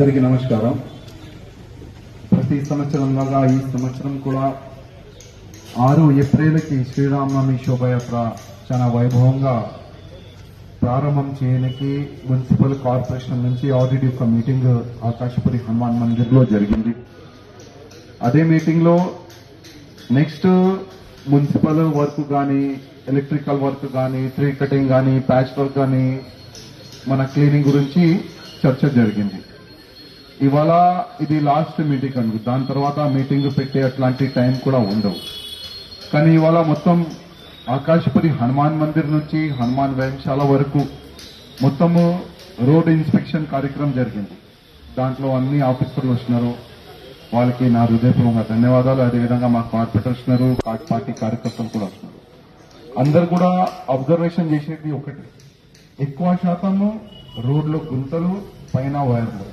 అందరికీ నమస్కారం. ప్రతి సంవత్సరంలాగా ఈ సంవత్సరం కూడా 6 ఏప్రిల్కి శ్రీరామనవమి శోభయాత్ర చాలా వైభవంగా ప్రారంభం చేయడానికి మున్సిపల్ కార్పొరేషన్ నుంచి ఆల్రెడీ ఒక మీటింగ్ ఆకాశపురి హనుమాన్ మందిర్లో జరిగింది. అదే మీటింగ్లో నెక్స్ట్ మున్సిపల్ వర్క్ కానీ, ఎలక్ట్రికల్ వర్క్ కానీ, ట్రీ కటింగ్ కానీ, ప్యాచ్ వర్క్ కానీ, మన క్లీనింగ్ గురించి చర్చ జరిగింది. ఇవాళ ఇది లాస్ట్ మీటింగ్ అండి. దాని తర్వాత మీటింగ్ పెట్టే అట్లాంటి టైం కూడా ఉండవు. కానీ ఇవాళ మొత్తం ఆకాశపురి హనుమాన్ మందిర్ నుంచి హనుమాన్ వ్యాయామశాల వరకు మొత్తము రోడ్ ఇన్స్పెక్షన్ కార్యక్రమం జరిగింది. దాంట్లో అన్ని ఆఫీసర్లు వస్తున్నారు. వాళ్ళకి నా హృదయపూర్వకంగా ధన్యవాదాలు. అదేవిధంగా మా కార్పొరేటర్స్ ఉన్నారు, పార్టీ కార్యకర్తలు కూడా వస్తున్నారు. అందరు కూడా అబ్జర్వేషన్ చేసేది ఒకటి, ఎక్కువ శాతము రోడ్లు గుంతలు, పైన వైర్లు,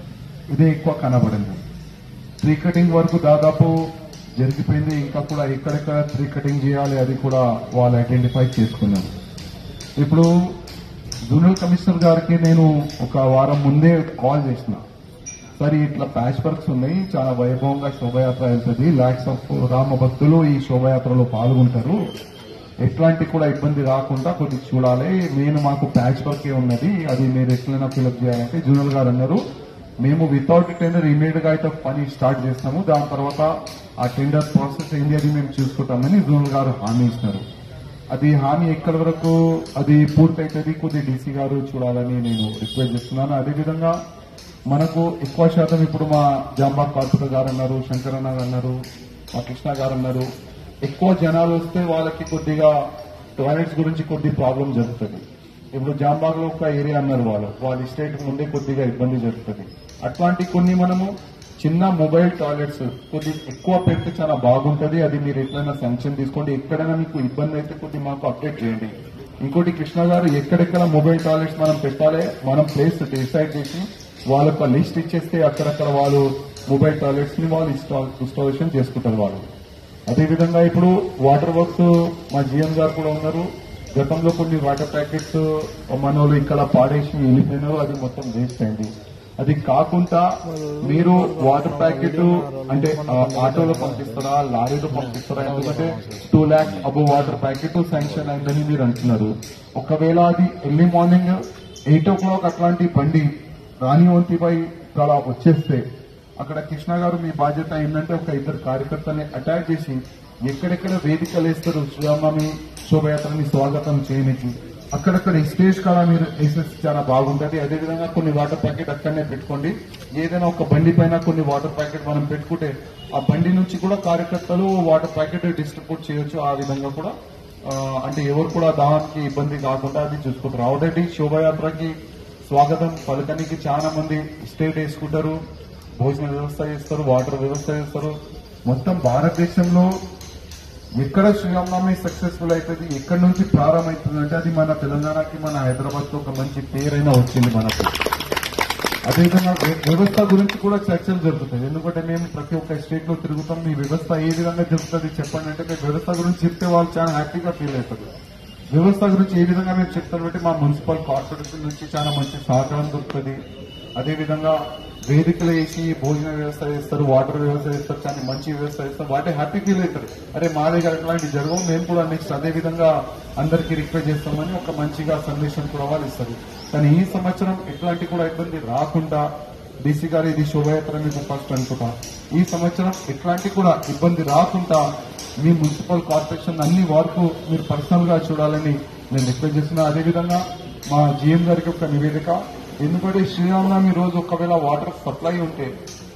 ఇదే ఎక్కువ కనబడింది. ట్రీ కటింగ్ వరకు దాదాపు జరిగిపోయింది. ఇంకా కూడా ఎక్కడెక్కడ ట్రీ కటింగ్ చేయాలి అది కూడా వాళ్ళు ఐడెంటిఫై చేసుకున్నారు. ఇప్పుడు జూనియర్ కమిషనర్ గారికి నేను ఒక వారం ముందే కాల్ చేసిన, సరే ఇట్లా ప్యాచ్ వర్క్స్ ఉన్నాయి, చాలా వైభవంగా శోభయాత్ర వెళ్తుంది, లాక్స్ ఆఫ్ రామ భక్తులు ఈ శోభయాత్రలో పాల్గొంటారు, ఎట్లాంటి కూడా ఇబ్బంది రాకుండా కొద్దిగా చూడాలి, నేను మాకు ప్యాచ్ వర్కే ఉన్నది, అది మీరు ఎట్లైనా ఫిల్అప్ చేయాలంటే జూనియర్ గారు అన్నారు, మేము వితౌట్ టెండర్ ఇమీడియట్ గా అయితే పని స్టార్ట్ చేస్తాము, దాని తర్వాత ఆ టెండర్ ప్రాసెస్ ఏంది అది మేము చూసుకుంటామని జూనియర్ గారు హామీ ఇస్తున్నారు. అది హామీ ఎక్కడి వరకు అది పూర్తయితుంది కొద్ది డీసీ గారు చూడాలని నేను రిక్వెస్ట్ చేస్తున్నాను. అదేవిధంగా మనకు ఎక్కువ శాతం ఇప్పుడు మా జాంబాగ్ కార్పొరేటర్ గారు అన్నారు, శంకరన్న గారు అన్నారు, మా కృష్ణ గారు అన్నారు, ఎక్కువ జనాలు వస్తే వాళ్ళకి కొద్దిగా టాయిలెట్స్ గురించి కొద్ది ప్రాబ్లం జరుగుతుంది. ఇప్పుడు జాంబాగ్ లో ఒక ఏరియా అన్నారు, వాళ్ళ స్టేట్ ముందే కొద్దిగా ఇబ్బంది జరుగుతుంది. అట్లాంటి కొన్ని మనము చిన్న మొబైల్ టాయిలెట్స్ కొద్ది ఎక్కువ పెడితే చాలా బాగుంటుంది. అది మీరు ఎట్లయినా శాంక్షన్ తీసుకోండి. ఎక్కడైనా మీకు ఇబ్బంది అయితే కొద్ది మాకు అప్డేట్ చేయండి. ఇంకోటి కృష్ణ గారు, ఎక్కడెక్కడ మొబైల్ టాయిలెట్స్ మనం పెట్టాలి, మనం ప్లేస్ డిసైడ్ చేసి వాళ్ళకు లిస్ట్ ఇచ్చేస్తే అక్కడక్కడ వాళ్ళు మొబైల్ టాయిలెట్స్ ని వాళ్ళు ఇన్స్టాలేషన్ చేసుకుంటారు వాళ్ళు. అదేవిధంగా ఇప్పుడు వాటర్ వర్క్స్ మా జీఎం గారు కూడా ఉన్నారు. గతంలో కొన్ని వాటర్ ప్యాకెట్స్ మన వాళ్ళు ఇక్కడ పాడేసి వెళ్ళిపోయినారు, అది మొత్తం వేస్ట్ అయింది. అది కాకుండా మీరు వాటర్ ప్యాకెట్ అంటే ఆటోలో పంపిస్తారా, లారీలో పంపిస్తారా? ఎందుకంటే 2 lakhs above water packet sanction అయిందని మీరు అంటున్నారు. ఒకవేళ అది ఎర్లీ మార్నింగ్ 8 o'clock అట్లాంటి బండి రాణివంతిపై అలా వచ్చేస్తే అక్కడ కృష్ణ గారు మీ బాధ్యత ఏంటంటే ఒక 2 కార్యకర్తల్ని అటాక్ చేసి ఎక్కడెక్కడ వేదికలు వేస్తారు శ్రీరామనవమి శోభయాత్రని స్వాగతం చేయడానికి, అక్కడక్కడ స్టేజ్ కాడ మీరు వేసేసి చాలా బాగుంటుంది. అదేవిధంగా కొన్ని వాటర్ ప్యాకెట్ అక్కడనే పెట్టుకోండి. ఏదైనా ఒక బండి పైన కొన్ని వాటర్ ప్యాకెట్ మనం పెట్టుకుంటే ఆ బండి నుంచి కూడా కార్యకర్తలు వాటర్ ప్యాకెట్ డిస్ట్రిబ్యూట్ చేయొచ్చు. ఆ విధంగా కూడా అంటే ఎవరు కూడా దానికి ఇబ్బంది కాకుండా అది చూసుకుంటారు. ఆల్రెడీ శోభయాత్రకి స్వాగతం పలకనికి చాలా మంది స్టేట్ వేసుకుంటారు, భోజన వ్యవస్థ చేస్తారు, వాటర్ వ్యవస్థ చేస్తారు. మొత్తం భారతదేశంలో ఎక్కడ శ్రీరామనవమి సక్సెస్ఫుల్ అవుతుంది, ఎక్కడి నుంచి ప్రారంభమవుతుంది అంటే అది మన తెలంగాణకి, మన హైదరాబాద్ తో ఒక మంచి పేరైనా వచ్చింది మనకు. అదేవిధంగా వ్యవస్థ గురించి కూడా చర్చలు జరుగుతాయి. ఎందుకంటే మేము ప్రతి ఒక్క స్టేట్ లో తిరుగుతాం, మీ వ్యవస్థ ఏ విధంగా జరుగుతుంది చెప్పండి అంటే మీ వ్యవస్థ గురించి చెప్తే వాళ్ళు చాలా హ్యాపీగా ఫీల్ అవుతారు. వ్యవస్థ గురించి ఏ విధంగా మేము చెప్తామంటే మా మున్సిపల్ కార్పొరేషన్ నుంచి చాలా మంచి సహకారం దొరుకుతుంది. అదేవిధంగా వేదికలు వేసి భోజన వ్యవస్థ చేస్తారు, వాటర్ వ్యవస్థ చేస్తారు, చాలా మంచి వ్యవస్థ చేస్తారు. వాటి హ్యాపీ ఫీల్ అవుతారు, అరే మా దగ్గర అట్లాంటి జరగవు, మేము కూడా నెక్స్ట్ అదే విధంగా అందరికీ రిక్వెస్ట్ చేస్తామని ఒక మంచిగా సందేశం కూడా వాళ్ళు ఇస్తారు. కానీ ఈ సంవత్సరం ఎట్లాంటి కూడా ఇబ్బంది రాకుండా డీసీ గారు ఇది శోభయాత్ర మీకు ఫస్ట్ అనుకుంటా, ఈ సంవత్సరం ఎట్లాంటి కూడా ఇబ్బంది రాకుండా మీ మున్సిపల్ కార్పొరేషన్ అన్ని వరకు మీరు పర్సనల్ గా చూడాలని నేను రిక్వెస్ట్ చేస్తున్నా. అదేవిధంగా మా జీఎం గారికి ఒక నివేదిక, ఎందుకంటే శ్రీరామనవమి రోజు ఒకవేళ వాటర్ సప్లై ఉంటే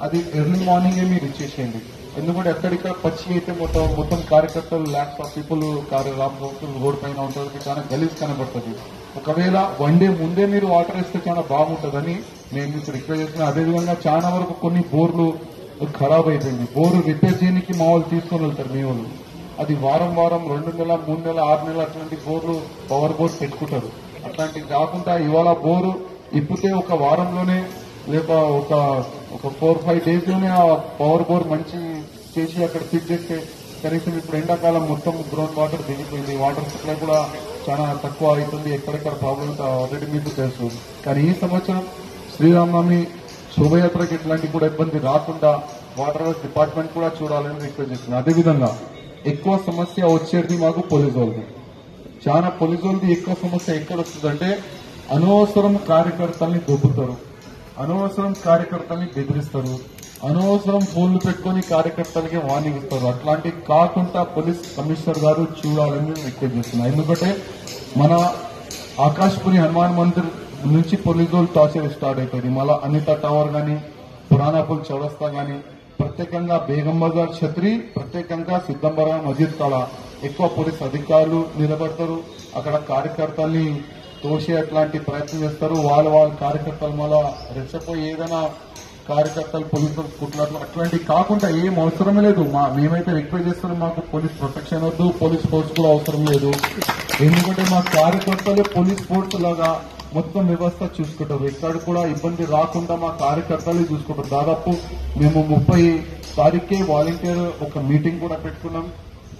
అది ఎర్లీ మార్నింగే మీరు ఇచ్చేసేయండి. ఎందుకంటే ఎక్కడిక్కడ పచ్చి అయితే మొత్తం కార్యకర్తలు లాక్స్ ఆఫ్ పీపుల్ రోడ్ పైన ఉంటుంది, చాలా గలీజ్ కనబడుతుంది. ఒకవేళ 1 day ముందే మీరు వాటర్ ఇస్తే చాలా బాగుంటుందని నేను మీకు రిక్వెస్ట్ చేస్తున్నా. అదేవిధంగా చాలా వరకు కొన్ని బోర్లు ఖరాబ్ అయిపోయింది, బోరు రిపేర్ చేయడానికి మా వాళ్ళు తీసుకొని వెళ్తారు మీ వాళ్ళు. అది వారం 2 నెలలు 3 నెలలు 6 నెలలు అట్లాంటి బోర్లు పవర్ బోర్డు పెట్టుకుంటారు. అట్లాంటివి కాకుండా ఇవాళ బోరు ఇప్పుతే ఒక వారంలోనే లేక ఒక 4-5 days లోనే ఆ పవర్ బోర్ మంచి చేసి అక్కడ ఫిట్ చేస్తే కనీసం ఇప్పుడు ఎండాకాలం మొత్తం గ్రౌండ్ వాటర్ దిగిపోయింది, వాటర్ సప్లై కూడా చాలా తక్కువ అవుతుంది, ఎక్కడెక్కడ ప్రాబ్లమ్స్ ఆల్రెడీ మీకు తెలుసు. కానీ ఈ సంవత్సరం శ్రీరామనవమి శోభయాత్రకి ఎట్లాంటి కూడా ఇబ్బంది రాకుండా వాటర్ వర్క్స్ డిపార్ట్మెంట్ కూడా చూడాలని రిక్వెస్ట్ చేస్తున్నాను. అదేవిధంగా ఎక్కువ సమస్య వచ్చేది మాకు పోలీసు వాళ్ళది. చాలా పోలీసు వాళ్ళది ఎక్కువ సమస్య ఎక్కడ వస్తుందంటే అనవసరం కార్యకర్తల్ని దొబ్బుతారు, అనవసరం కార్యకర్తల్ని బెదిరిస్తారు, అనవసరం ఫోన్లు పెట్టుకుని కార్యకర్తలకి వార్నింగ్ ఇస్తారు. అట్లాంటివి కాకుండా పోలీస్ కమిషనర్ గారు చూడాలని రిక్వెస్ట్ చేస్తున్నారు. ఎందుకంటే మన ఆకాశ్పురి హనుమాన్ మందిర్ నుంచి పోలీసు వాళ్ళు టార్చర్ స్టార్ట్ అవుతుంది. మళ్ళా అనితా టవర్ గానీ, పురాణాపుల్ చౌరస్తా గానీ, ప్రత్యేకంగా బేగం బజార్ ఛత్రి, ప్రత్యేకంగా సిద్దంబర మజీద్ కాడ ఎక్కువ పోలీస్ అధికారులు నిలబడతారు. అక్కడ కార్యకర్తల్ని తోసే అట్లాంటి ప్రయత్నం చేస్తారు. వాళ్ళ కార్యకర్తలు మళ్ళా రెచ్చపోయి ఏదైనా కార్యకర్తలు పోలీసులు కుట్టినట్లు అట్లాంటివి కాకుండా ఏం అవసరమే లేదు. మేమైతే రిక్వెస్ట్ చేస్తున్నాం, మాకు పోలీస్ ప్రొటెక్షన్ వద్దు, పోలీస్ ఫోర్స్ కూడా అవసరం లేదు. ఎందుకంటే మా కార్యకర్తలు పోలీస్ ఫోర్స్ లాగా మొత్తం వ్యవస్థ చూసుకుంటారు. ఎక్కడ కూడా ఇబ్బంది రాకుండా మా కార్యకర్తలు చూసుకుంటారు. దాదాపు మేము 30 తారీఖే వాలంటీర్ ఒక మీటింగ్ కూడా పెట్టుకున్నాం.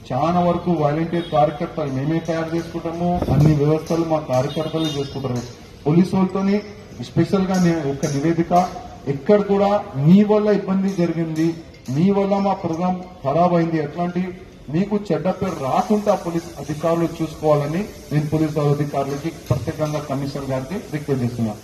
చాలా వరకు వాలంటీర్ కార్యకర్తలు మేమే తయారు చేసుకుంటాము. అన్ని వ్యవస్థలు మా కార్యకర్తలు చేసుకుంటారు. పోలీసు వాళ్ళతోని స్పెషల్ గా ఒక నివేదిక, ఎక్కడ కూడా మీ వల్ల ఇబ్బంది జరిగింది, మీ వల్ల మా ప్రోగ్రాం ఖరాబ్ అయింది, అట్లాంటి మీకు చెడ్డ పేరు రాకుండా పోలీస్ అధికారులు చూసుకోవాలని నేను పోలీసు అధికారులకి ప్రత్యేకంగా కమిషనర్ గారికి రిక్వెస్ట్ చేస్తున్నాను.